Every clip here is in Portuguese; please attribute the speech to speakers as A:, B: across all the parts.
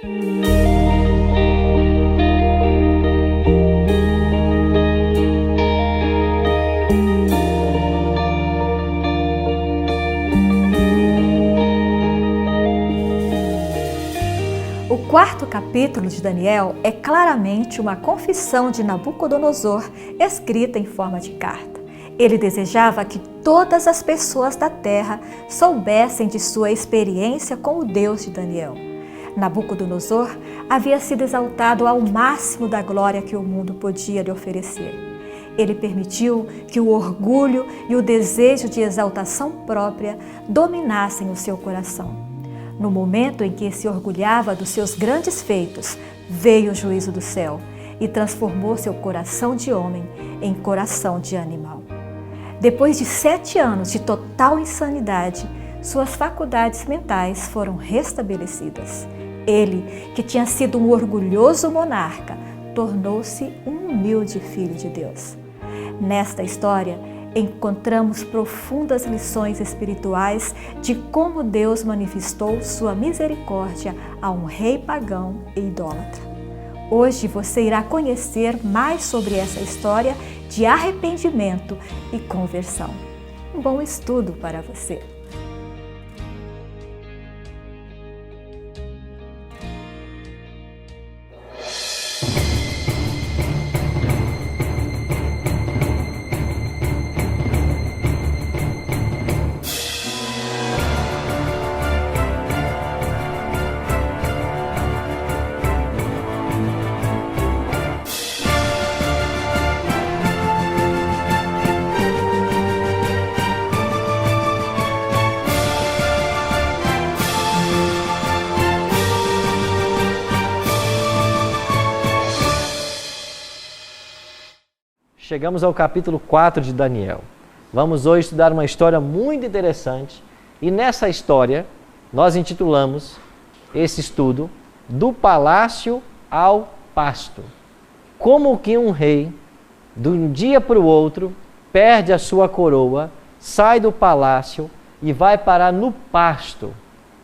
A: O quarto capítulo de Daniel é claramente uma confissão de Nabucodonosor escrita em forma de carta. Ele desejava que todas as pessoas da terra soubessem de sua experiência com o Deus de Daniel. Nabucodonosor havia sido exaltado ao máximo da glória que o mundo podia lhe oferecer. Ele permitiu que o orgulho e o desejo de exaltação própria dominassem o seu coração. No momento em que se orgulhava dos seus grandes feitos, veio o juízo do céu e transformou seu coração de homem em coração de animal. Depois de 7 anos de total insanidade, suas faculdades mentais foram restabelecidas. Ele, que tinha sido um orgulhoso monarca, tornou-se um humilde filho de Deus. Nesta história, encontramos profundas lições espirituais de como Deus manifestou sua misericórdia a um rei pagão e idólatra. Hoje você irá conhecer mais sobre essa história de arrependimento e conversão. Um bom estudo para você!
B: Chegamos ao capítulo 4 de Daniel. Vamos hoje estudar uma história muito interessante e nessa história nós intitulamos esse estudo Do Palácio ao Pasto. Como que um rei, de um dia para o outro, perde a sua coroa, sai do palácio e vai parar no pasto.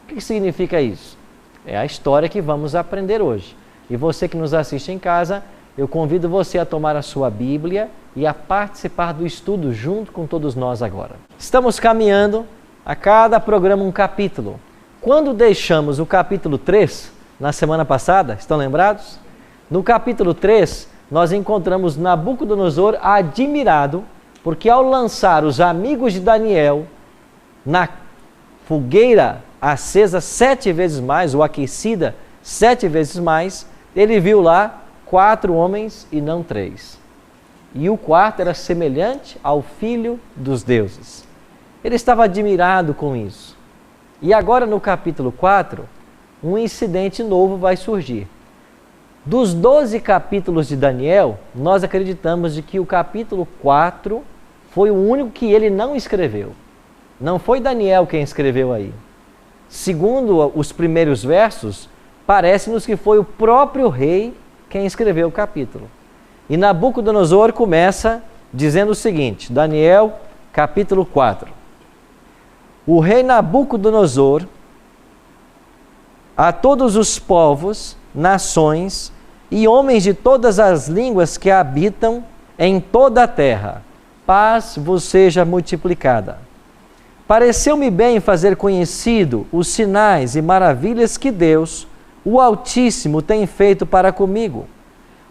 B: O que significa isso? É a história que vamos aprender hoje. E você que nos assiste em casa, eu convido você a tomar a sua Bíblia e a participar do estudo junto com todos nós agora. Estamos caminhando a cada programa um capítulo. Quando deixamos o capítulo 3, na semana passada, estão lembrados? No capítulo 3, nós encontramos Nabucodonosor admirado, porque ao lançar os amigos de Daniel na fogueira acesa 7 vezes mais, ou aquecida 7 vezes mais, ele viu lá 4 homens e não 3. E o quarto era semelhante ao Filho dos Deuses. Ele estava admirado com isso. E agora no capítulo 4, um incidente novo vai surgir. Dos 12 capítulos de Daniel, nós acreditamos de que o capítulo 4 foi o único que ele não escreveu. Não foi Daniel quem escreveu aí. Segundo os primeiros versos, parece-nos que foi o próprio rei quem escreveu o capítulo. E Nabucodonosor começa dizendo o seguinte, Daniel, capítulo 4. O rei Nabucodonosor, a todos os povos, nações e homens de todas as línguas que habitam em toda a terra, paz vos seja multiplicada. Pareceu-me bem fazer conhecido os sinais e maravilhas que Deus, o Altíssimo, tem feito para comigo.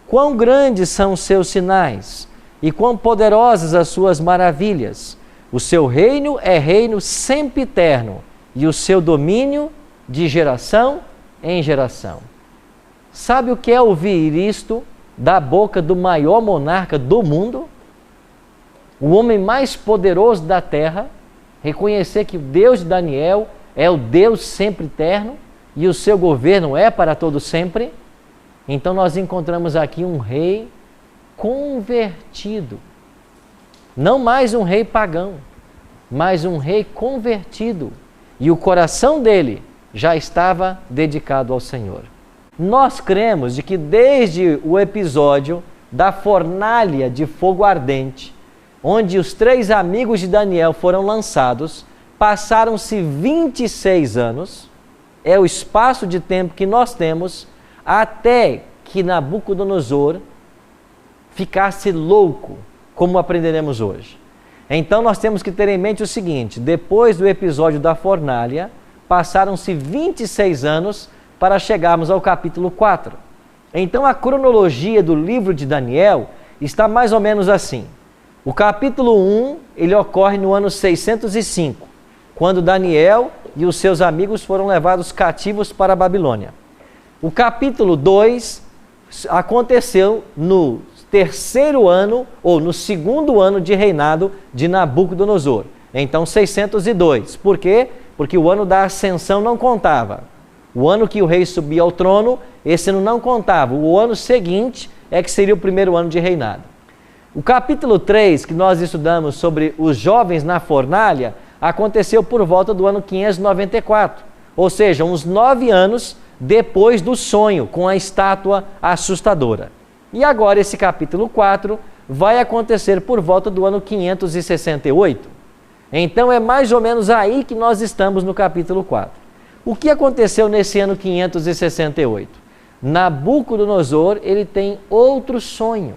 B: Quão grandes são os seus sinais e quão poderosas as suas maravilhas. O seu reino é reino sempiterno e o seu domínio de geração em geração. Sabe o que é ouvir isto da boca do maior monarca do mundo? O homem mais poderoso da terra, reconhecer que o Deus de Daniel é o Deus sempre eterno e o seu governo é para todo sempre? Então nós encontramos aqui um rei convertido. Não mais um rei pagão, mas um rei convertido. E o coração dele já estava dedicado ao Senhor. Nós cremos de que desde o episódio da fornalha de fogo ardente, onde os 3 amigos de Daniel foram lançados, passaram-se 26 anos, é o espaço de tempo que nós temos até que Nabucodonosor ficasse louco, como aprenderemos hoje. Então nós temos que ter em mente o seguinte: depois do episódio da fornalha, passaram-se 26 anos para chegarmos ao capítulo 4. Então a cronologia do livro de Daniel está mais ou menos assim. O capítulo 1, ele ocorre no ano 605, quando Daniel e os seus amigos foram levados cativos para a Babilônia. O capítulo 2 aconteceu no terceiro ano, ou no segundo ano de reinado de Nabucodonosor. Então 602. Por quê? Porque o ano da ascensão não contava. O ano que o rei subia ao trono, esse ano não contava. O ano seguinte é que seria o primeiro ano de reinado. O capítulo 3, que nós estudamos sobre os jovens na fornalha, aconteceu por volta do ano 594. Ou seja, uns 9 anos depois do sonho com a estátua assustadora. E agora esse capítulo 4 vai acontecer por volta do ano 568. Então é mais ou menos aí que nós estamos no capítulo 4. O que aconteceu nesse ano 568? Nabucodonosor, ele tem outro sonho.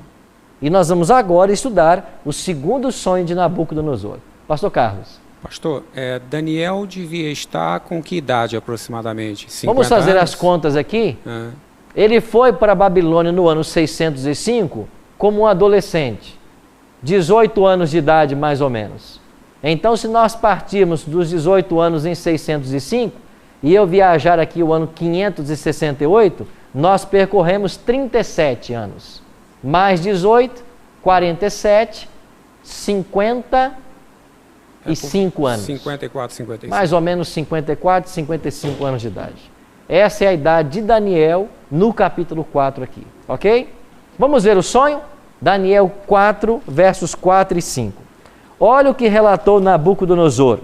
B: E nós vamos agora estudar o segundo sonho de Nabucodonosor. Pastor Carlos.
C: Pastor, Daniel devia estar com que idade aproximadamente? 50
B: Vamos fazer
C: anos?
B: as contas aqui? Ele foi para a Babilônia no ano 605 como um adolescente, 18 anos de idade mais ou menos. Então, se nós partirmos dos 18 anos em 605 e eu viajar aqui o ano 568, nós percorremos 37 anos. Mais 18, 47, 55 anos.
C: 54, 55.
B: Mais ou menos 54, 55 anos de idade. Essa é a idade de Daniel no capítulo 4 aqui, ok? Vamos ver o sonho? Daniel 4, versos 4 e 5. Olha o que relatou Nabucodonosor.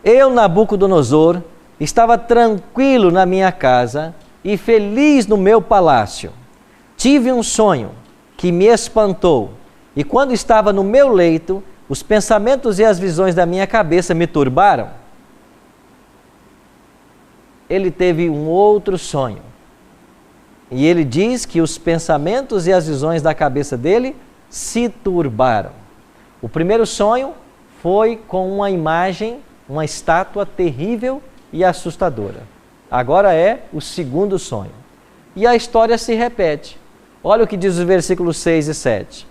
B: Eu, Nabucodonosor, estava tranquilo na minha casa e feliz no meu palácio. Tive um sonho que me espantou, e quando estava no meu leito, os pensamentos e as visões da minha cabeça me turbaram. Ele teve um outro sonho. E ele diz que os pensamentos e as visões da cabeça dele se turbaram. O primeiro sonho foi com uma imagem, uma estátua terrível e assustadora. Agora é o segundo sonho. E a história se repete. Olha o que diz os versículos 6 e 7.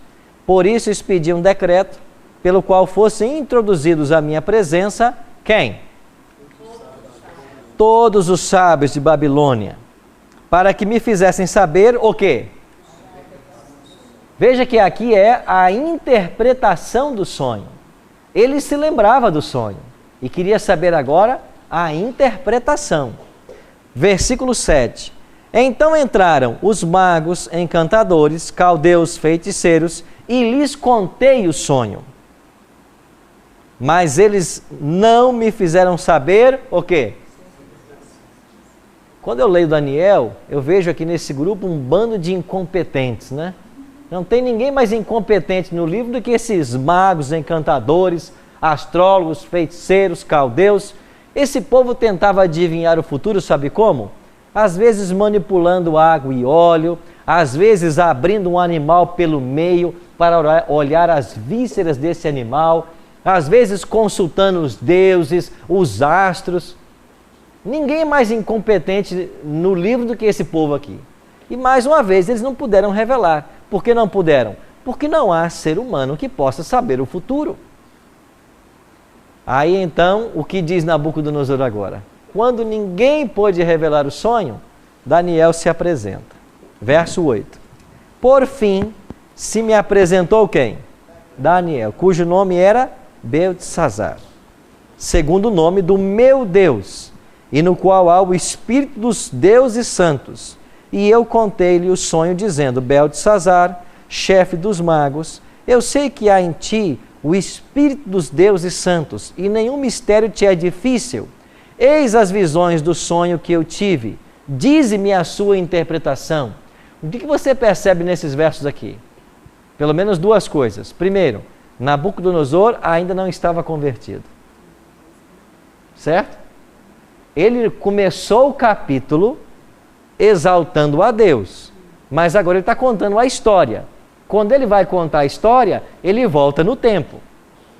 B: Por isso expedi um decreto pelo qual fossem introduzidos à minha presença, quem? Todos os sábios de Babilônia, para que me fizessem saber o quê? Veja que aqui é a interpretação do sonho. Ele se lembrava do sonho e queria saber agora a interpretação. Versículo 7. Então entraram os magos, encantadores, caldeus, feiticeiros, e lhes contei o sonho. Mas eles não me fizeram saber o quê? Quando eu leio Daniel, eu vejo aqui nesse grupo um bando de incompetentes, né? Não tem ninguém mais incompetente no livro do que esses magos, encantadores, astrólogos, feiticeiros, caldeus. Esse povo tentava adivinhar o futuro, sabe como? Às vezes manipulando água e óleo, às vezes abrindo um animal pelo meio para olhar as vísceras desse animal, às vezes consultando os deuses, os astros. Ninguém é mais incompetente no livro do que esse povo aqui. E mais uma vez, eles não puderam revelar. Por que não puderam? Porque não há ser humano que possa saber o futuro. Aí então, o que diz Nabucodonosor agora? Quando ninguém pôde revelar o sonho, Daniel se apresenta. Verso 8. Por fim, se me apresentou quem? Daniel, cujo nome era Beltesazar, segundo o nome do meu Deus, e no qual há o Espírito dos deuses santos. E eu contei-lhe o sonho, dizendo: Beltesazar, chefe dos magos, eu sei que há em ti o Espírito dos deuses santos, e nenhum mistério te é difícil. Eis as visões do sonho que eu tive. Dize-me a sua interpretação. O que você percebe nesses versos aqui? Pelo menos duas coisas. Primeiro, Nabucodonosor ainda não estava convertido. Certo? ele começou o capítulo exaltando a Deus, mas agora ele está contando a história. Quando ele vai contar a história, ele volta no tempo.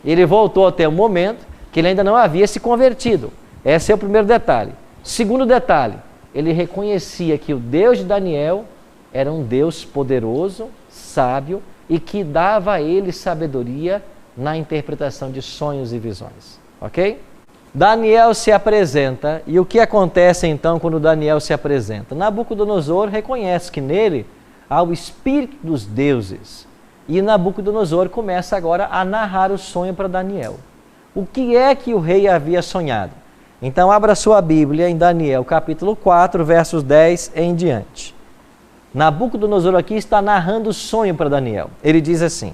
B: Ele voltou até o momento que ele ainda não havia se convertido. Esse é o primeiro detalhe. Segundo detalhe, ele reconhecia que o Deus de Daniel era um Deus poderoso, sábio e que dava a ele sabedoria na interpretação de sonhos e visões. Ok? Daniel se apresenta, e o que acontece então quando Daniel se apresenta? Nabucodonosor reconhece que nele há o espírito dos deuses. E Nabucodonosor começa agora a narrar o sonho para Daniel. O que é que o rei havia sonhado? Então abra sua Bíblia em Daniel capítulo 4, versos 10 em diante. Nabucodonosor aqui está narrando o sonho para Daniel. Ele diz assim: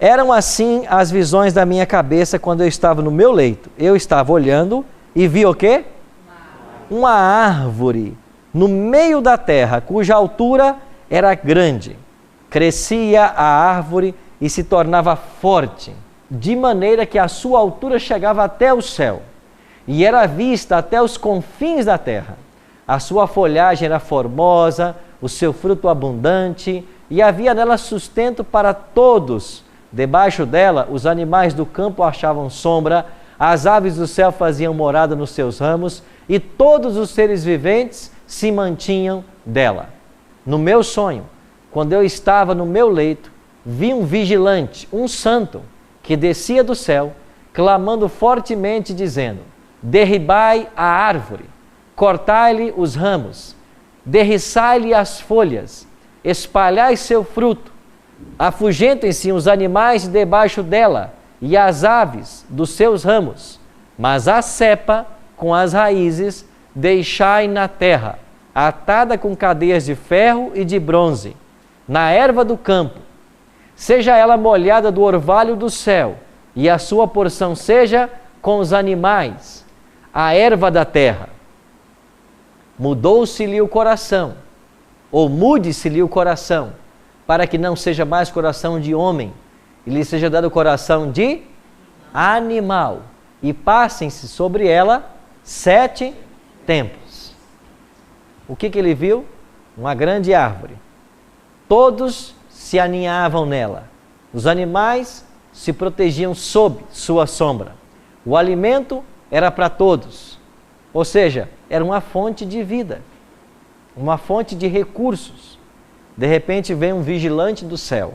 B: eram assim as visões da minha cabeça quando eu estava no meu leito. Eu estava olhando e vi o quê? Uma árvore no meio da terra, cuja altura era grande. Crescia a árvore e se tornava forte, de maneira que a sua altura chegava até o céu, e era vista até os confins da terra. A sua folhagem era formosa, o seu fruto abundante, e havia nela sustento para todos. Debaixo dela, os animais do campo achavam sombra, as aves do céu faziam morada nos seus ramos, e todos os seres viventes se mantinham dela. No meu sonho, quando eu estava no meu leito, vi um vigilante, um santo, que descia do céu, clamando fortemente, dizendo: derribai a árvore, cortai-lhe os ramos, derriçai-lhe as folhas, espalhai seu fruto, afugentem-se os animais debaixo dela e as aves dos seus ramos, mas a cepa com as raízes deixai na terra, atada com cadeias de ferro e de bronze, na erva do campo, seja ela molhada do orvalho do céu, e a sua porção seja com os animais, a erva da terra. Mudou-se-lhe o coração, ou mude-se-lhe o coração, para que não seja mais coração de homem, e lhe seja dado coração de animal, e passem-se sobre ela 7 tempos. O que ele viu? Uma grande árvore. Todos se aninhavam nela. Os animais se protegiam sob sua sombra. O alimento era para todos. Ou seja, era uma fonte de vida, uma fonte de recursos. De repente vem um vigilante do céu.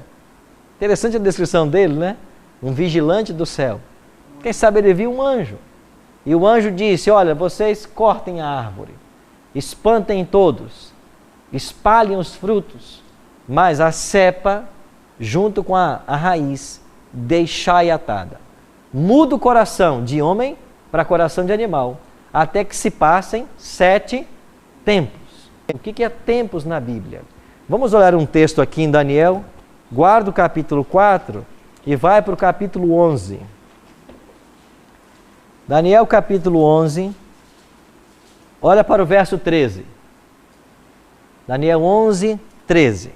B: Interessante a descrição dele, né? Um vigilante do céu. Quem sabe ele viu um anjo. E o anjo disse: olha, vocês cortem a árvore, espantem todos, espalhem os frutos, mas a cepa, junto com a raiz, deixai atada. Muda o coração de homem para coração de animal, até que se passem 7 tempos. O que é tempos na Bíblia? Vamos olhar um texto aqui em Daniel. Guarda o capítulo 4 e vai para o capítulo 11. Daniel capítulo 11, olha para o verso 13. Daniel 11, 13.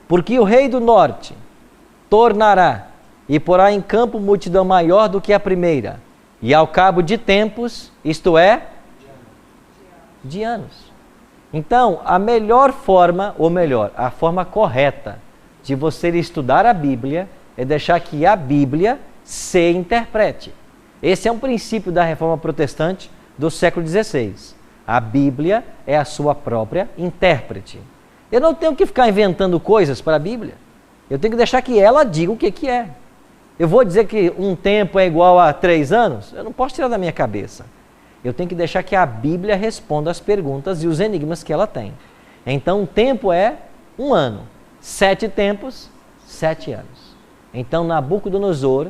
B: Porque o rei do norte tornará e porá em campo multidão maior do que a primeira, e ao cabo de tempos, isto é, de anos. Então, a melhor forma, ou melhor, a forma correta de você estudar a Bíblia é deixar que a Bíblia se interprete. Esse é um princípio da Reforma Protestante do século XVI. A Bíblia é a sua própria intérprete. Eu não tenho que ficar inventando coisas para a Bíblia. Eu tenho que deixar que ela diga o que é. Eu vou dizer que um tempo é igual a 3 anos? Eu não posso tirar da minha cabeça. Eu tenho que deixar que a Bíblia responda as perguntas e os enigmas que ela tem. Então, um tempo é 1 ano. 7 tempos, 7 anos. Então, Nabucodonosor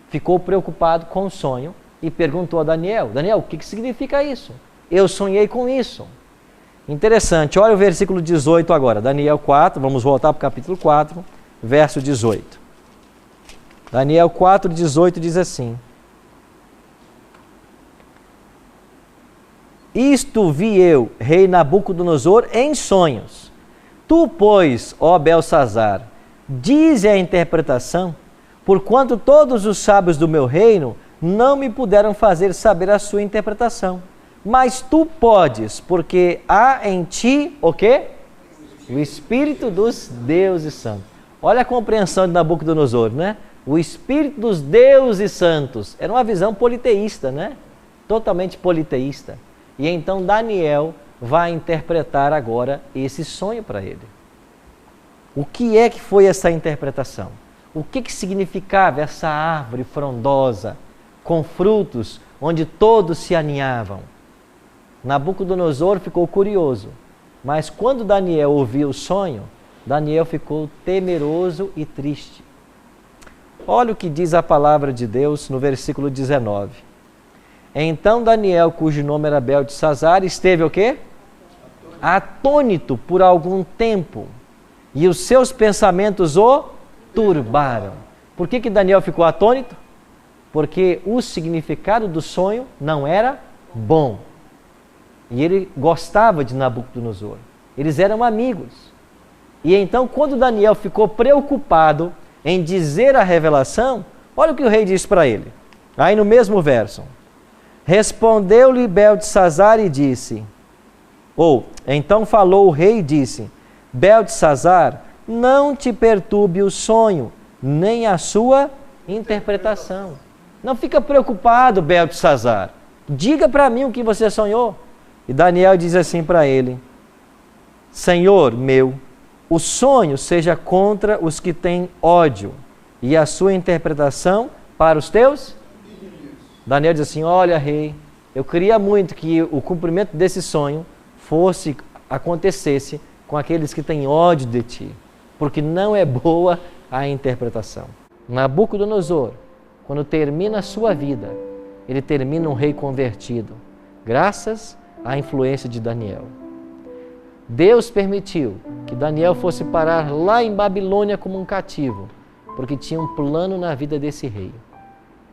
B: ficou preocupado com o sonho e perguntou a Daniel: Daniel, o que significa isso? Eu sonhei com isso. Interessante, olha o versículo 18 agora. Daniel 4, vamos voltar para o capítulo 4, verso 18. Daniel 4, 18 diz assim: isto vi eu, rei Nabucodonosor, em sonhos. Tu, pois, ó Belsazar, dize a interpretação, porquanto todos os sábios do meu reino não me puderam fazer saber a sua interpretação. Mas tu podes, porque há em ti o quê? O Espírito dos deuses santos. Olha a compreensão de Nabucodonosor, né? O Espírito dos deuses santos. Era uma visão politeísta, né? Totalmente politeísta. E então Daniel vai interpretar agora esse sonho para ele. O que é que foi essa interpretação? O que significava essa árvore frondosa, com frutos, onde todos se aninhavam? Nabucodonosor ficou curioso, mas quando Daniel ouviu o sonho, Daniel ficou temeroso e triste. Olha o que diz a palavra de Deus no versículo 19. Então Daniel, cujo nome era Beltesazar, esteve o quê? Atônito por algum tempo, e os seus pensamentos o turbaram. Por que Daniel ficou atônito? Porque o significado do sonho não era bom. E ele gostava de Nabucodonosor. Eles eram amigos. E então, quando Daniel ficou preocupado em dizer a revelação, olha o que o rei disse para ele. Aí no mesmo verso. Respondeu-lhe Beltesazar e disse, então falou o rei e disse, Beltesazar, não te perturbe o sonho, nem a sua interpretação. Não fica preocupado, Beltesazar. Diga para mim o que você sonhou. E Daniel diz assim para ele, Senhor meu, o sonho seja contra os que têm ódio, e a sua interpretação para os teus? Daniel diz assim, olha rei, eu queria muito que o cumprimento desse sonho acontecesse com aqueles que têm ódio de ti, porque não é boa a interpretação. Nabucodonosor, quando termina a sua vida, ele termina um rei convertido, graças à influência de Daniel. Deus permitiu que Daniel fosse parar lá em Babilônia como um cativo, porque tinha um plano na vida desse rei.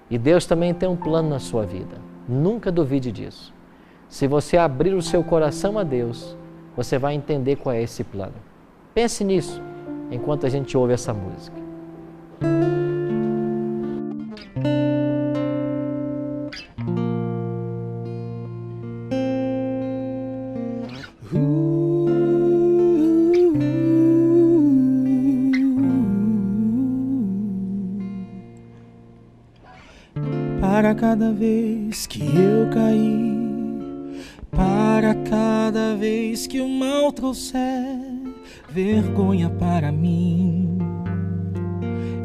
B: E Deus também tem um plano na sua vida. Nunca duvide disso. Se você abrir o seu coração a Deus, você vai entender qual é esse plano. Pense nisso enquanto a gente ouve essa música.
D: Para cada vez que eu caí, para cada vez que o mal trouxer vergonha para mim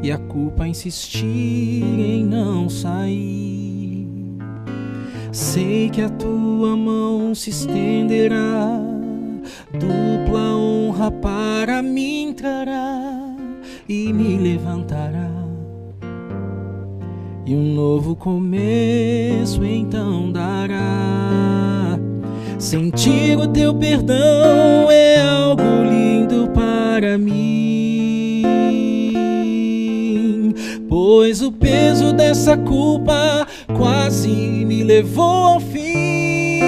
D: e a culpa insistir em não sair, sei que a tua mão se estenderá, dupla honra para mim trará e me levantará. E um novo começo então dará. Sentir o teu perdão é algo lindo para mim, pois o peso dessa culpa quase me levou ao fim.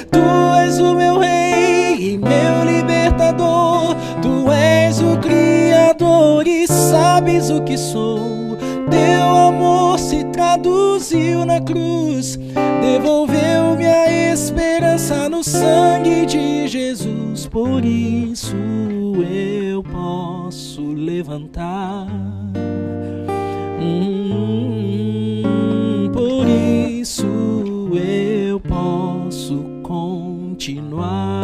D: Tu és o meu rei e meu libertador, tu és o Criador e sabes o que sou. Teu amor se traduziu na cruz, devolveu-me a esperança no sangue de Jesus. Por isso eu posso levantar, por isso eu posso continuar,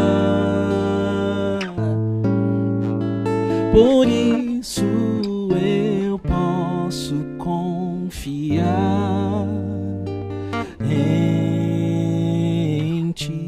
D: por isso eu posso confiar em ti.